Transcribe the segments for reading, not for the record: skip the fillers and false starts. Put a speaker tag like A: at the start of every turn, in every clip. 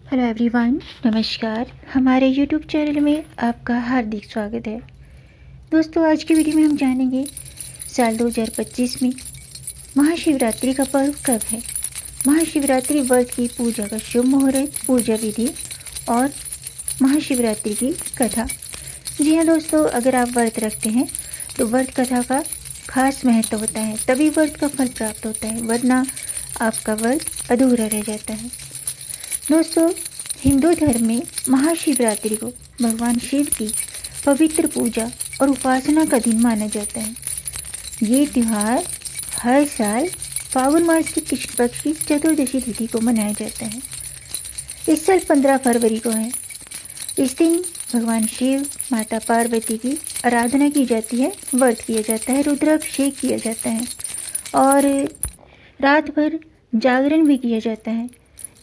A: Hello everyone, नमस्कार। हमारे YouTube channel में आपका हार्दिक स्वागत है। दोस्तों, आज की वीडियो में हम जानेंगे साल 2025 में महाशिवरात्रि का पर्व कब है। महाशिवरात्रि व्रत की पूजा का शुभ मुहूर्त, पूजा विधि और महाशिवरात्रि की कथा। जी हाँ दोस्तों, अगर आप व्रत रखते हैं तो व्रत कथा का खास महत्व होता है, तभी व्रत का फल प्राप्त होता है, वरना आपका व्रत अधूरा रह जाता है। दोस्तों, हिंदू धर्म में महाशिवरात्रि को भगवान शिव की पवित्र पूजा और उपासना का दिन माना जाता है। ये त्यौहार हर साल फागुन मास की कृष्ण पक्ष की चतुर्दशी तिथि को मनाया जाता है। इस साल 15 फरवरी को है। इस दिन भगवान शिव, माता पार्वती की आराधना की जाती है, व्रत किया जाता है, रुद्राभिषेक किया जाता है और रात भर जागरण भी किया जाता है।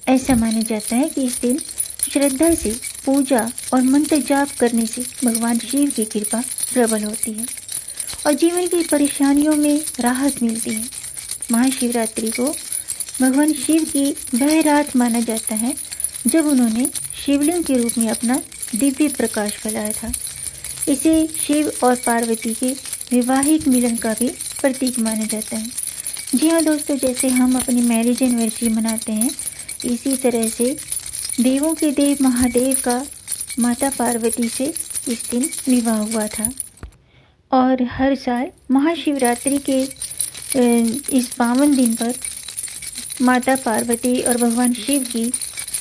A: ऐसा माना जाता है कि इस दिन श्रद्धा से पूजा और मंत्र जाप करने से भगवान शिव की कृपा प्रबल होती है और जीवन की परेशानियों में राहत मिलती है। महाशिवरात्रि को भगवान शिव की वह रात माना जाता है जब उन्होंने शिवलिंग के रूप में अपना दिव्य प्रकाश फैलाया था। इसे शिव और पार्वती के वैवाहिक मिलन का भी प्रतीक माना जाता है। जी हाँ दोस्तों, जैसे हम अपनी मैरिज एनिवर्सरी मनाते हैं, इसी तरह से देवों के देव महादेव का माता पार्वती से इस दिन विवाह हुआ था और हर साल महाशिवरात्रि के इस पावन दिन पर माता पार्वती और भगवान शिव की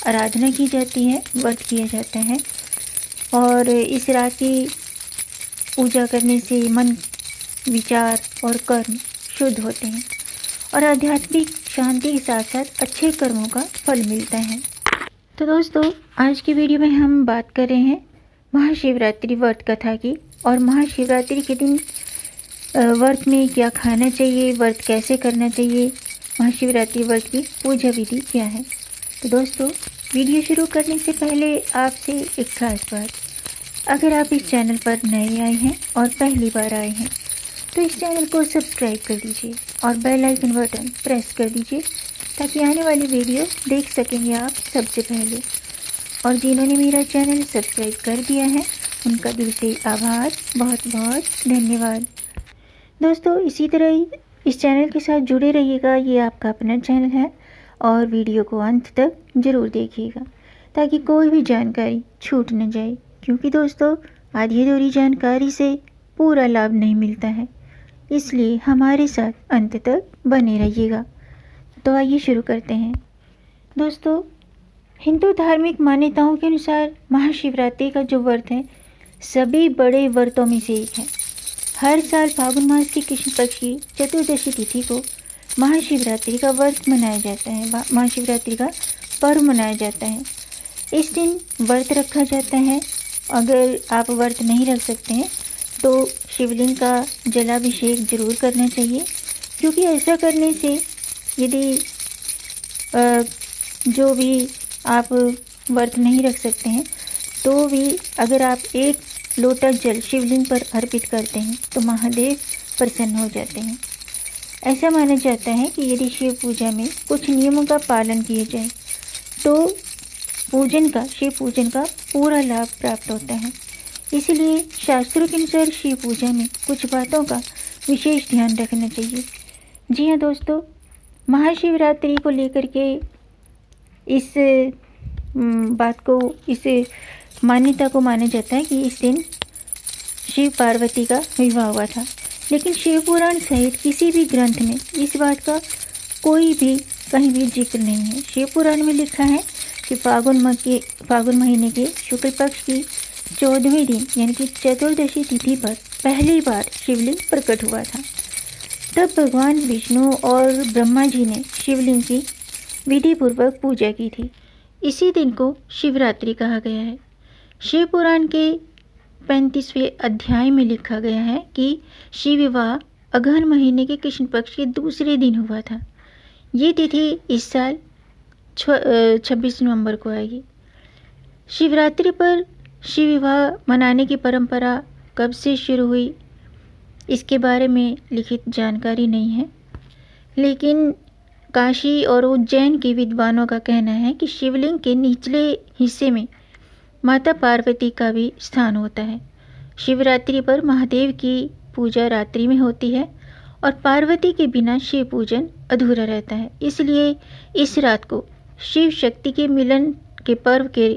A: आराधना की जाती है, व्रत किया जाता है और इस रात की पूजा करने से मन, विचार और कर्म शुद्ध होते हैं और आध्यात्मिक शांति के साथ साथ अच्छे कर्मों का फल मिलता है। तो दोस्तों, आज की वीडियो में हम बात कर रहे हैं महाशिवरात्रि व्रत कथा की और महाशिवरात्रि के दिन व्रत में क्या खाना चाहिए, व्रत कैसे करना चाहिए, महाशिवरात्रि व्रत की पूजा विधि क्या है। तो दोस्तों, वीडियो शुरू करने से पहले आपसे एक खास बात, अगर आप इस चैनल पर नए आए हैं और पहली बार आए हैं तो इस चैनल को सब्सक्राइब कर दीजिए और बेल आइकन बटन प्रेस कर दीजिए ताकि आने वाली वीडियो देख सकेंगे आप सबसे पहले। और जिन्होंने मेरा चैनल सब्सक्राइब कर दिया है उनका दिल से आभार, बहुत बहुत धन्यवाद। दोस्तों, इसी तरह ही इस चैनल के साथ जुड़े रहिएगा, ये आपका अपना चैनल है और वीडियो को अंत तक ज़रूर देखिएगा ताकि कोई भी जानकारी छूट न जाए, क्योंकि दोस्तों आधी अधूरी जानकारी से पूरा लाभ नहीं मिलता है, इसलिए हमारे साथ अंत तक बने रहिएगा। तो आइए शुरू करते हैं। दोस्तों, हिंदू धार्मिक मान्यताओं के अनुसार महाशिवरात्रि का जो व्रत है सभी बड़े व्रतों में से एक है। हर साल फागुन मास की कृष्ण पक्ष की चतुर्दशी तिथि को महाशिवरात्रि का व्रत मनाया जाता है, महाशिवरात्रि का पर्व मनाया जाता है। इस दिन व्रत रखा जाता है। अगर आप व्रत नहीं रख सकते हैं तो शिवलिंग का जलाभिषेक जरूर करना चाहिए, क्योंकि ऐसा करने से यदि जो भी आप व्रत नहीं रख सकते हैं तो भी अगर आप एक लोटा जल शिवलिंग पर अर्पित करते हैं तो महादेव प्रसन्न हो जाते हैं। ऐसा माना जाता है कि यदि शिव पूजा में कुछ नियमों का पालन किया जाए तो शिव पूजन का पूरा लाभ प्राप्त होता है। इसलिए शास्त्रों के अनुसार शिव पूजा में कुछ बातों का विशेष ध्यान रखना चाहिए। जी हाँ दोस्तों, महाशिवरात्रि को लेकर के इस मान्यता को माना जाता है कि इस दिन शिव पार्वती का विवाह हुआ था, लेकिन शिव पुराण सहित किसी भी ग्रंथ में इस बात का कोई भी कहीं भी जिक्र नहीं है। शिव पुराण में लिखा है कि फागुन महीने के शुक्ल पक्ष की 14वें दिन यानी कि चतुर्दशी तिथि पर पहली बार शिवलिंग प्रकट हुआ था। तब भगवान विष्णु और ब्रह्मा जी ने शिवलिंग की विधि पूर्वक पूजा की थी। इसी दिन को शिवरात्रि कहा गया है। शिव पुराण के 35वें अध्याय में लिखा गया है कि शिव विवाह अगहन महीने के कृष्ण पक्ष के दूसरे दिन हुआ था। ये तिथि इस साल 26 नवंबर को आएगी। शिवरात्रि पर शिव विवाह मनाने की परंपरा कब से शुरू हुई इसके बारे में लिखित जानकारी नहीं है, लेकिन काशी और उज्जैन के विद्वानों का कहना है कि शिवलिंग के निचले हिस्से में माता पार्वती का भी स्थान होता है। शिवरात्रि पर महादेव की पूजा रात्रि में होती है और पार्वती के बिना शिव पूजन अधूरा रहता है। इसलिए इस रात को शिव शक्ति के मिलन के पर्व के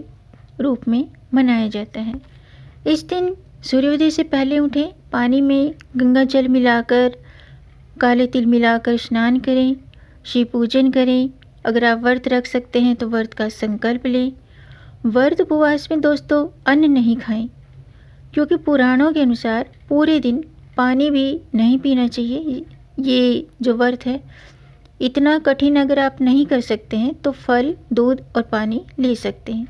A: रूप में मनाया जाता है। इस दिन सूर्योदय से पहले उठें, पानी में गंगा जल मिलाकर, काले तिल मिलाकर स्नान करें, शिव पूजन करें। अगर आप व्रत रख सकते हैं तो व्रत का संकल्प लें। व्रत उपवास में दोस्तों अन्न नहीं खाएं, क्योंकि पुराणों के अनुसार पूरे दिन पानी भी नहीं पीना चाहिए। ये जो व्रत है इतना कठिन अगर आप नहीं कर सकते हैं तो फल, दूध और पानी ले सकते हैं।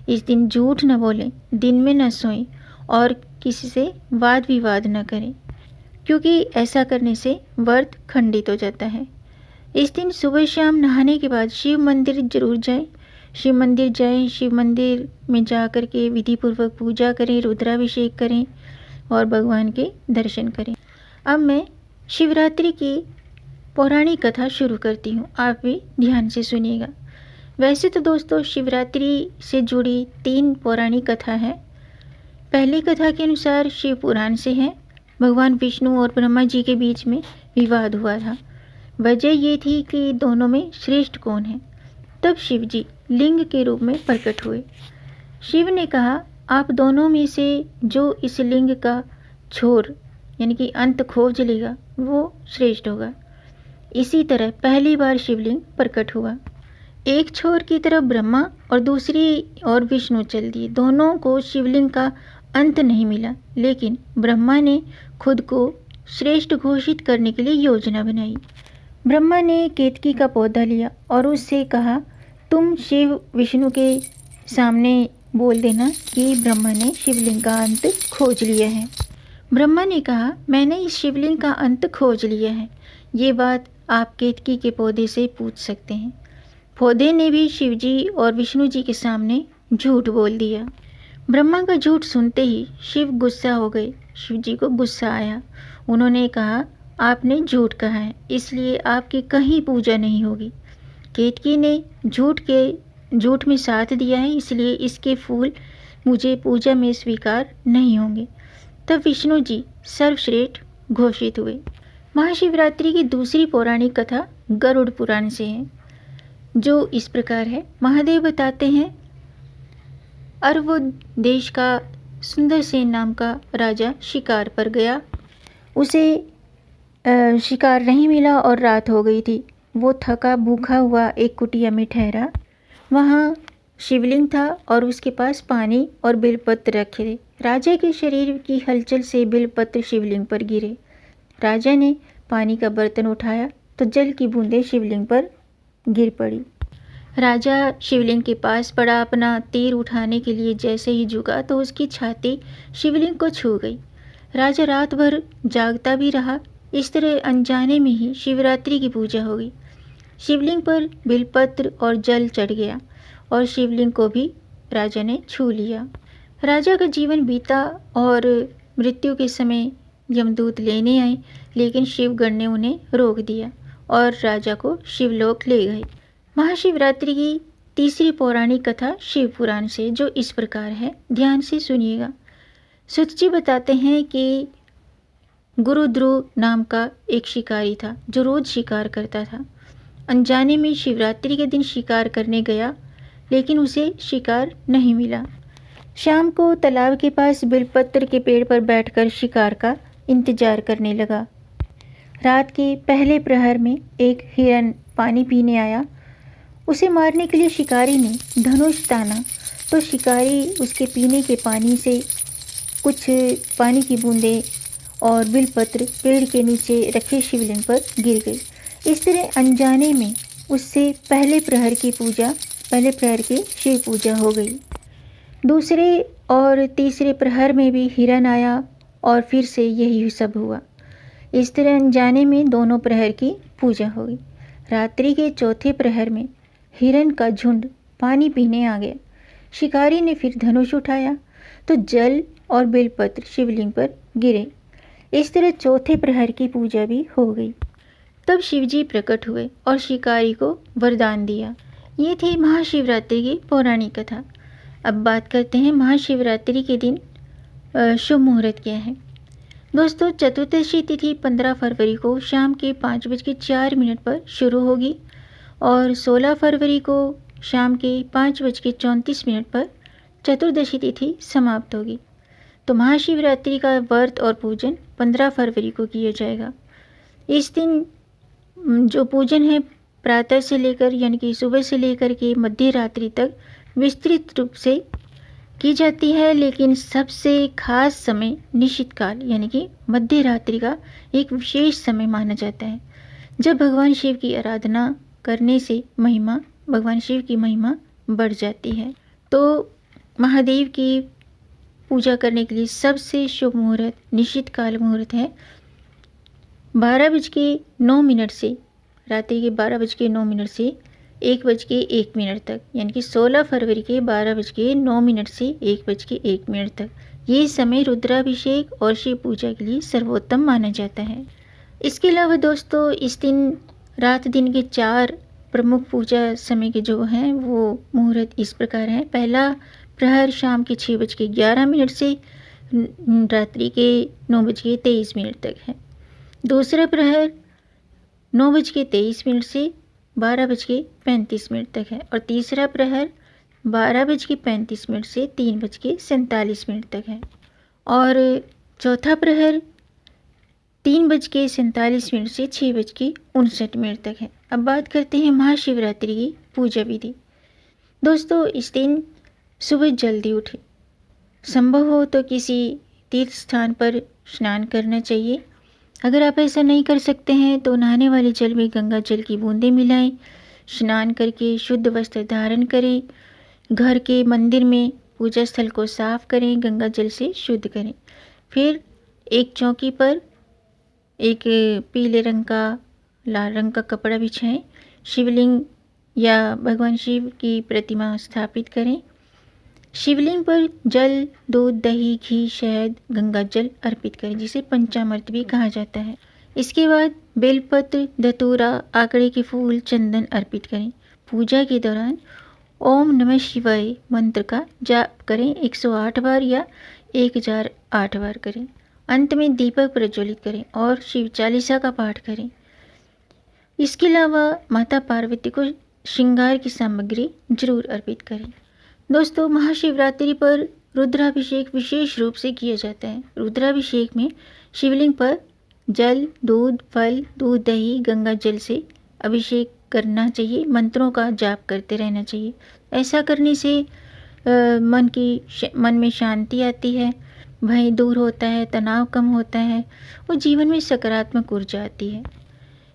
A: इस दिन झूठ न बोलें, दिन में न सोएं और किसी से वाद विवाद न करें, क्योंकि ऐसा करने से व्रत खंडित हो जाता है। इस दिन सुबह शाम नहाने के बाद शिव मंदिर जरूर जाएं। शिव मंदिर जाएं, शिव मंदिर में जा कर के विधि पूर्वक पूजा करें, रुद्राभिषेक करें और भगवान के दर्शन करें। अब मैं शिवरात्रि की पौराणिक कथा शुरू करती हूँ, आप भी ध्यान से सुनिएगा। वैसे तो दोस्तों शिवरात्रि से जुड़ी 3 पौराणिक कथा है। पहली कथा के अनुसार शिव पुराण से है। भगवान विष्णु और ब्रह्मा जी के बीच में विवाद हुआ था। वजह ये थी कि दोनों में श्रेष्ठ कौन है। तब शिव जी लिंग के रूप में प्रकट हुए। शिव ने कहा, आप दोनों में से जो इस लिंग का छोर यानी कि अंत खोज लेगा वो श्रेष्ठ होगा। इसी तरह पहली बार शिवलिंग प्रकट हुआ। एक छोर की तरफ ब्रह्मा और दूसरी ओर विष्णु चल दिए। दोनों को शिवलिंग का अंत नहीं मिला, लेकिन ब्रह्मा ने खुद को श्रेष्ठ घोषित करने के लिए योजना बनाई। ब्रह्मा ने केतकी का पौधा लिया और उससे कहा, तुम शिव विष्णु के सामने बोल देना कि ब्रह्मा ने शिवलिंग का अंत खोज लिया है। ब्रह्मा ने कहा, मैंने इस शिवलिंग का अंत खोज लिया है। ये बात आप केतकी के पौधे से पूछ सकते हैं। पौधे ने भी शिव जी और विष्णु जी के सामने झूठ बोल दिया। ब्रह्मा का झूठ सुनते ही शिव गुस्सा हो गए। शिव जी को गुस्सा आया। उन्होंने कहा, आपने झूठ कहा है, इसलिए आपकी कहीं पूजा नहीं होगी। केतकी ने झूठ में साथ दिया है, इसलिए इसके फूल मुझे पूजा में स्वीकार नहीं होंगे। तब विष्णु जी सर्वश्रेष्ठ घोषित हुए। महाशिवरात्रि की दूसरी पौराणिक कथा गरुड़ पुराण से है, जो इस प्रकार है। महादेव बताते हैं, अरवुद देश का सुंदरसेन नाम का राजा शिकार पर गया। उसे शिकार नहीं मिला और रात हो गई थी। वो थका भूखा हुआ एक कुटिया में ठहरा। वहाँ शिवलिंग था और उसके पास पानी और बिलपत्र रखे थे। राजा के शरीर की हलचल से बिलपत्र शिवलिंग पर गिरे। राजा ने पानी का बर्तन उठाया तो जल की बूंदें शिवलिंग पर गिर पड़ी। राजा शिवलिंग के पास पड़ा। अपना तीर उठाने के लिए जैसे ही झुका तो उसकी छाती शिवलिंग को छू गई। राजा रात भर जागता भी रहा। इस तरह अनजाने में ही शिवरात्रि की पूजा हो गई। शिवलिंग पर बिलपत्र और जल चढ़ गया और शिवलिंग को भी राजा ने छू लिया। राजा का जीवन बीता और मृत्यु के समय यमदूत लेने आए, लेकिन शिवगण ने उन्हें रोक दिया और राजा को शिवलोक ले गए। महाशिवरात्रि की तीसरी पौराणिक कथा शिव पुराण से, जो इस प्रकार है, ध्यान से सुनिएगा। सुत जी बताते हैं कि गुरु ध्रुव नाम का एक शिकारी था जो रोज शिकार करता था। अनजाने में शिवरात्रि के दिन शिकार करने गया, लेकिन उसे शिकार नहीं मिला। शाम को तालाब के पास बिलपत्र के पेड़ पर बैठकर शिकार का इंतजार करने लगा। रात के पहले प्रहर में एक हिरन पानी पीने आया। उसे मारने के लिए शिकारी ने धनुष ताना तो शिकारी उसके पीने के पानी से कुछ पानी की बूंदें और बिलपत्र पेड़ के नीचे रखे शिवलिंग पर गिर गई। इस तरह अनजाने में उससे पहले प्रहर की शिव पूजा हो गई। दूसरे और तीसरे प्रहर में भी हिरन आया और फिर से यही सब हुआ। इस तरह अनजाने में दोनों प्रहर की पूजा हो गई। रात्रि के चौथे प्रहर में हिरन का झुंड पानी पीने आ गया। शिकारी ने फिर धनुष उठाया तो जल और बेलपत्र शिवलिंग पर गिरे। इस तरह चौथे प्रहर की पूजा भी हो गई। तब शिवजी प्रकट हुए और शिकारी को वरदान दिया। ये थी महाशिवरात्रि की पौराणिक कथा। अब बात करते हैं महाशिवरात्रि के दिन शुभ मुहूर्त क्या है। दोस्तों, चतुर्दशी तिथि 15 फरवरी को शाम के 5:04 पर शुरू होगी और 16 फरवरी को शाम के 5:34 पर चतुर्दशी तिथि समाप्त होगी। तो महाशिवरात्रि का व्रत और पूजन 15 फरवरी को किया जाएगा। इस दिन जो पूजन है प्रातः से लेकर यानी कि सुबह से लेकर के मध्य रात्रि तक विस्तृत रूप से की जाती है, लेकिन सबसे खास समय निश्चित काल यानी कि मध्य रात्रि का एक विशेष समय माना जाता है, जब भगवान शिव की आराधना करने से भगवान शिव की महिमा बढ़ जाती है। तो महादेव की पूजा करने के लिए सबसे शुभ मुहूर्त निश्चित काल मुहूर्त है 12:09 से रात्रि के 12:09 से 1:01 तक, यानी कि 16 फरवरी के 12:09 से 1:01 तक। ये समय रुद्राभिषेक और शिव पूजा के लिए सर्वोत्तम माना जाता है। इसके अलावा दोस्तों, इस दिन रात दिन के 4 प्रमुख पूजा समय के जो हैं वो मुहूर्त इस प्रकार हैं। पहला प्रहर शाम के 6:11 से रात्रि के 9:23 तक है। दूसरा प्रहर 9:23 से 12:35 तक है और तीसरा प्रहर 12:35 से 3:47 तक है और चौथा प्रहर 3:47 से 6:59 तक है। अब बात करते हैं महाशिवरात्रि की पूजा विधि। दोस्तों, इस दिन सुबह जल्दी उठें, संभव हो तो किसी तीर्थ स्थान पर स्नान करना चाहिए। अगर आप ऐसा नहीं कर सकते हैं तो नहाने वाले जल में गंगा जल की बूंदें मिलाएं, स्नान करके शुद्ध वस्त्र धारण करें, घर के मंदिर में पूजा स्थल को साफ करें, गंगा जल से शुद्ध करें। फिर एक चौकी पर एक पीले रंग का लाल रंग का कपड़ा बिछाएं, शिवलिंग या भगवान शिव की प्रतिमा स्थापित करें। शिवलिंग पर जल, दूध, दही, घी, शहद, गंगा जल अर्पित करें, जिसे पंचामृत भी कहा जाता है। इसके बाद बेलपत्र, धतूरा, आकड़े के फूल, चंदन अर्पित करें। पूजा के दौरान ओम नमः शिवाय मंत्र का जाप करें, 108 बार या 1008 बार करें। अंत में दीपक प्रज्वलित करें और शिव चालीसा का पाठ करें। इसके अलावा माता पार्वती को श्रृंगार की सामग्री जरूर अर्पित करें। दोस्तों, महाशिवरात्रि पर रुद्राभिषेक विशेष रूप से किया जाता है। रुद्राभिषेक में शिवलिंग पर जल, दूध, फल, दूध, दही, गंगा जल से अभिषेक करना चाहिए। मंत्रों का जाप करते रहना चाहिए। ऐसा करने से मन में शांति आती है, भय दूर होता है, तनाव कम होता है और जीवन में सकारात्मक ऊर्जा आती है।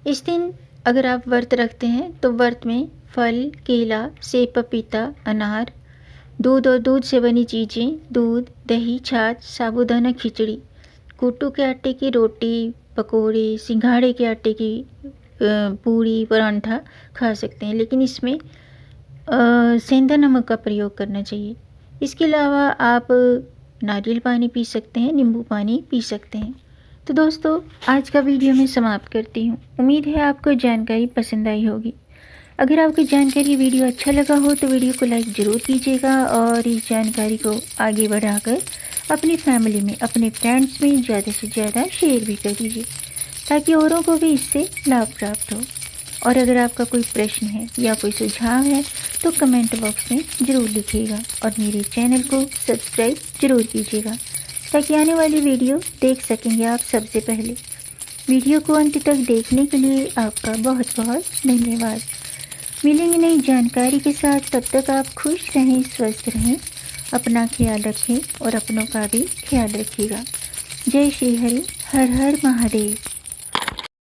A: इस दिन अगर आप व्रत रखते हैं तो व्रत में फल, केला, सेब, पपीता, अनार, दूध और दूध से बनी चीज़ें, दूध, दही, छाछ, साबूदाना खिचड़ी, कुट्टू के आटे की रोटी, पकोड़े, सिंघाड़े के आटे की पूरी, परांठा खा सकते हैं, लेकिन इसमें सेंधा नमक का प्रयोग करना चाहिए। इसके अलावा आप नारियल पानी पी सकते हैं, नींबू पानी पी सकते हैं। तो दोस्तों, आज का वीडियो मैं समाप्त करती हूँ। उम्मीद है आपको जानकारी पसंद आई होगी। अगर आपको जानकारी वीडियो अच्छा लगा हो तो वीडियो को लाइक ज़रूर कीजिएगा और इस जानकारी को आगे बढ़ाकर अपनी फैमिली में, अपने फ्रेंड्स में ज़्यादा से ज़्यादा शेयर भी कर दीजिए, ताकि औरों को भी इससे लाभ प्राप्त हो। और अगर आपका कोई प्रश्न है या कोई सुझाव है तो कमेंट बॉक्स में ज़रूर लिखिएगा और मेरे चैनल को सब्सक्राइब ज़रूर कीजिएगा, ताकि आने वाली वीडियो देख सकेंगे आप सबसे पहले। वीडियो को अंत तक देखने के लिए आपका बहुत बहुत धन्यवाद। मिलेंगे नई जानकारी के साथ, तब तक आप खुश रहें, स्वस्थ रहें, अपना ख्याल रखें और अपनों का भी ख्याल रखिएगा। जय श्री हरि, हर हर महादेव।